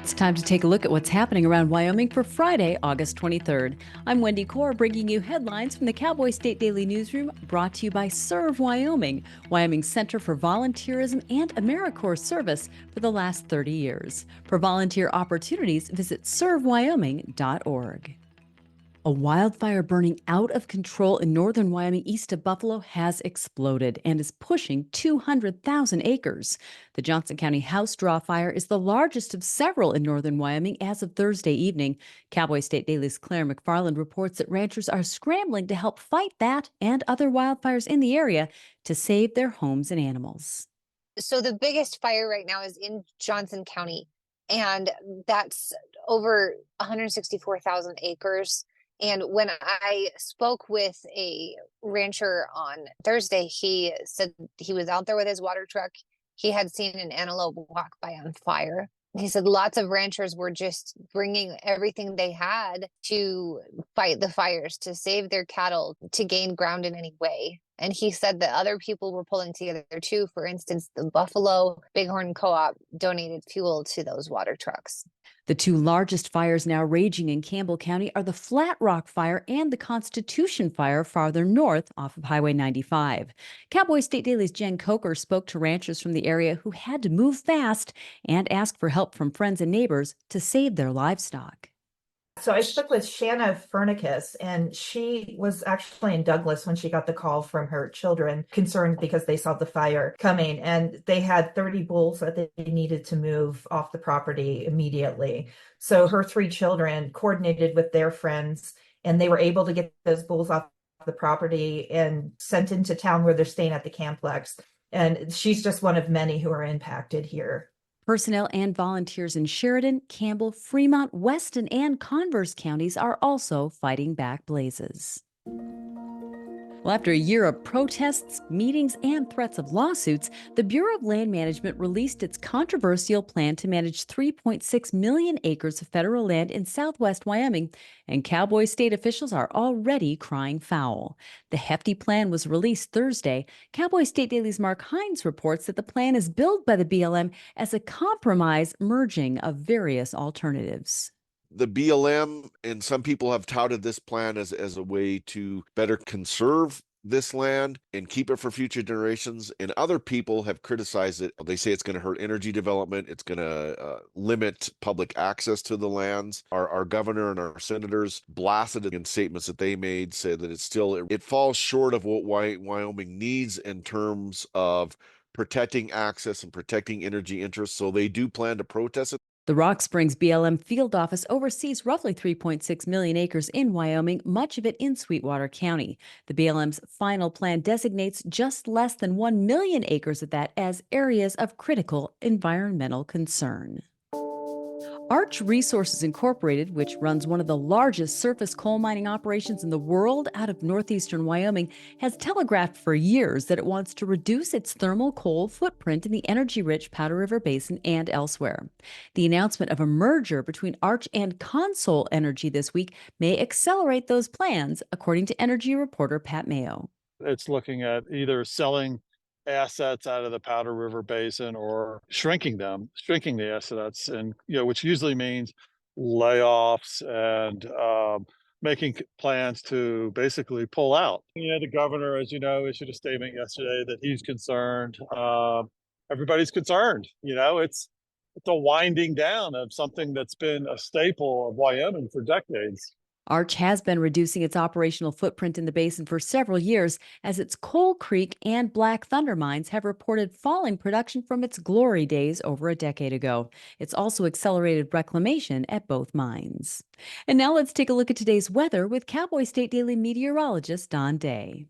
It's time to take a look at what's happening around Wyoming for Friday, August 23rd. I'm Wendy Corr, bringing you headlines from the Cowboy State Daily newsroom, brought to you by Serve Wyoming, Wyoming's Center for Volunteerism and AmeriCorps service for the last 30 years. For volunteer opportunities, visit servewyoming.org. A wildfire burning out of control in northern Wyoming east of Buffalo has exploded and is pushing 200,000 acres. The Johnson County House Draw Fire is the largest of several in northern Wyoming as of Thursday evening. Cowboy State Daily's Claire McFarland reports that ranchers are scrambling to help fight that and other wildfires in the area to save their homes and animals. So the biggest fire right now is in Johnson County, and that's over 164,000 acres. And when I spoke with a rancher on Thursday, he said he was out there with his water truck. He had seen an antelope walk by on fire. He said lots of ranchers were just bringing everything they had to fight the fires, to save their cattle, to gain ground in any way. And he said that other people were pulling together too. For instance, the Buffalo Bighorn Co-op donated fuel to those water trucks. The two largest fires now raging in Campbell County are the Flat Rock Fire and the Constitution Fire farther north off of Highway 95. Cowboy State Daily's Jen Coker spoke to ranchers from the area who had to move fast and ask for help from friends and neighbors to save their livestock. So I spoke with Shanna Fernicus, and she was actually in Douglas when she got the call from her children, concerned because they saw the fire coming, and they had 30 bulls that they needed to move off the property immediately. So her three children coordinated with their friends, and they were able to get those bulls off the property and sent into town where they're staying at the Camplex. And she's just one of many who are impacted here. Personnel and volunteers in Sheridan, Campbell, Fremont, Weston, and Converse counties are also fighting back blazes. Well, after a year of protests, meetings, and threats of lawsuits, the Bureau of Land Management released its controversial plan to manage 3.6 million acres of federal land in southwest Wyoming, and Cowboy State officials are already crying foul. The hefty plan was released Thursday. Cowboy State Daily's Mark Hines reports that the plan is billed by the BLM as a compromise merging of various alternatives. The BLM and some people have touted this plan as a way to better conserve this land and keep it for future generations. And other people have criticized it. They say it's going to hurt energy development. It's going to limit public access to the lands. Our governor and our senators blasted it in statements that they made, said that it falls short of what Wyoming needs in terms of protecting access and protecting energy interests. So they do plan to protest it. The Rock Springs BLM field office oversees roughly 3.6 million acres in Wyoming, much of it in Sweetwater County. The BLM's final plan designates just less than 1 million acres of that as areas of critical environmental concern. Arch Resources Incorporated, which runs one of the largest surface coal mining operations in the world out of northeastern Wyoming, has telegraphed for years that it wants to reduce its thermal coal footprint in the energy-rich Powder River Basin and elsewhere. The announcement of a merger between Arch and Consol Energy this week may accelerate those plans, according to energy reporter Pat Mayo. It's looking at either selling assets out of the Powder River Basin or shrinking the assets, and which usually means layoffs and making plans to basically pull out. The governor, as you know, issued a statement yesterday that he's concerned. Everybody's concerned. It's a winding down of something that's been a staple of Wyoming for decades. Arch has been reducing its operational footprint in the basin for several years, as its Coal Creek and Black Thunder mines have reported falling production from its glory days over a decade ago. It's also accelerated reclamation at both mines. And now let's take a look at today's weather with Cowboy State Daily meteorologist Don Day.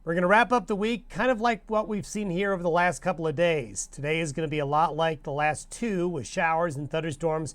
We're going to wrap up the week kind of like what we've seen here over the last couple of days. Today is going to be a lot like the last two, with showers and thunderstorms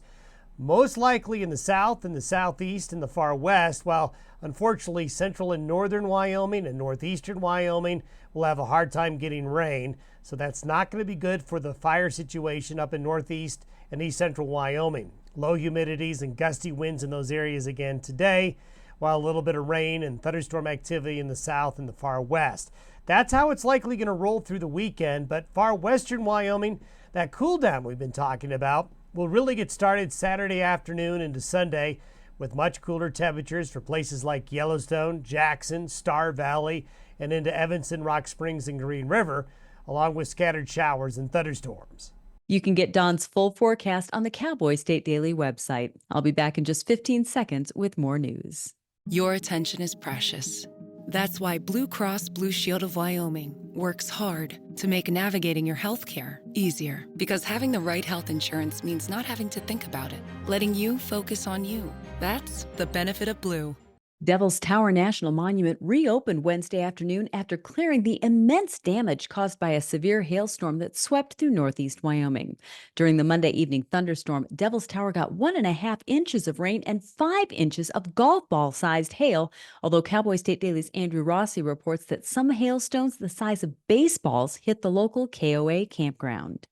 most likely in the south and the southeast and the far west, while unfortunately central and northern Wyoming and northeastern Wyoming will have a hard time getting rain. So that's not going to be good for the fire situation up in northeast and east central Wyoming. Low humidities and gusty winds in those areas again today, while a little bit of rain and thunderstorm activity in the south and the far west. That's how it's likely going to roll through the weekend. But far western Wyoming, that cool down we've been talking about, will really get started Saturday afternoon into Sunday with much cooler temperatures for places like Yellowstone, Jackson, Star Valley, and into Evanston, Rock Springs, and Green River, along with scattered showers and thunderstorms. You can get Don's full forecast on the Cowboy State Daily website. I'll be back in just 15 seconds with more news. Your attention is precious. That's why Blue Cross Blue Shield of Wyoming works hard to make navigating your health care easier. Because having the right health insurance means not having to think about it, letting you focus on you. That's the benefit of Blue. Devil's Tower National Monument reopened Wednesday afternoon after clearing the immense damage caused by a severe hailstorm that swept through northeast Wyoming. During the Monday evening thunderstorm, Devil's Tower got 1.5 inches of rain and 5 inches of golf ball-sized hail, although Cowboy State Daily's Andrew Rossi reports that some hailstones the size of baseballs hit the local KOA campground.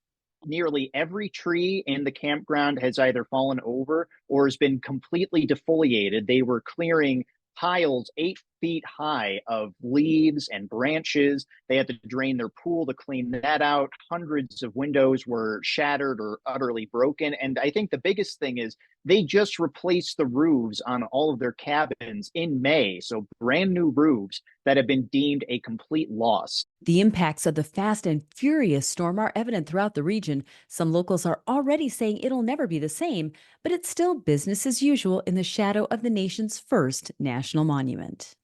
Nearly every tree in the campground has either fallen over or has been completely defoliated. They were clearing piles 8 feet high of leaves and branches. They had to drain their pool to clean that out. Hundreds of windows were shattered or utterly broken. And I think the biggest thing is they just replaced the roofs on all of their cabins in May. So brand new roofs that have been deemed a complete loss. The impacts of the fast and furious storm are evident throughout the region. Some locals are already saying it'll never be the same, but it's still business as usual in the shadow of the nation's first national monument.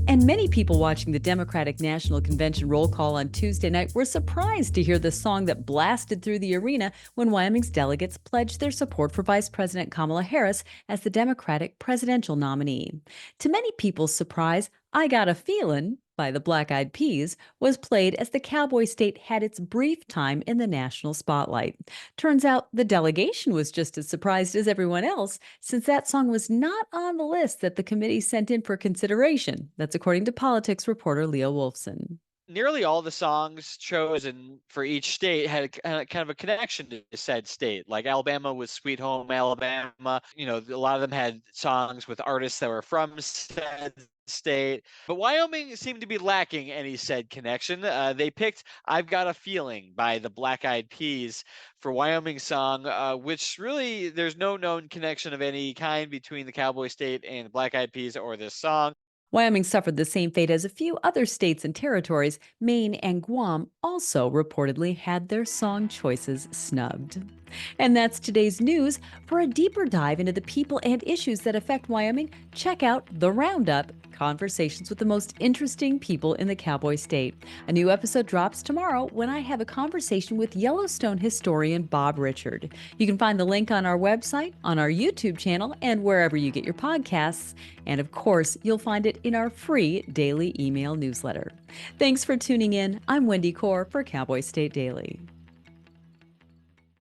And many people watching the Democratic National Convention roll call on Tuesday night were surprised to hear the song that blasted through the arena when Wyoming's delegates pledged their support for Vice President Kamala Harris as the Democratic presidential nominee. To many people's surprise, I Got a Feelin' by the Black Eyed Peas was played as the Cowboy State had its brief time in the national spotlight. Turns out the delegation was just as surprised as everyone else, since that song was not on the list that the committee sent in for consideration. That's according to politics reporter Leo Wolfson. Nearly all the songs chosen for each state had kind of a connection to said state. Like Alabama was Sweet Home Alabama. A lot of them had songs with artists that were from said state. But Wyoming seemed to be lacking any said connection. They picked I've Got a Feeling by the Black Eyed Peas for Wyoming song, which really there's no known connection of any kind between the Cowboy State and the Black Eyed Peas or this song. Wyoming suffered the same fate as a few other states and territories. Maine and Guam also reportedly had their song choices snubbed. And that's today's news. For a deeper dive into the people and issues that affect Wyoming, check out The Roundup, conversations with the most interesting people in the Cowboy State. A new episode drops tomorrow when I have a conversation with Yellowstone historian Bob Richard. You can find the link on our website, on our YouTube channel, and wherever you get your podcasts. And of course, you'll find it in our free daily email newsletter. Thanks for tuning in. I'm Wendy Corr for Cowboy State Daily.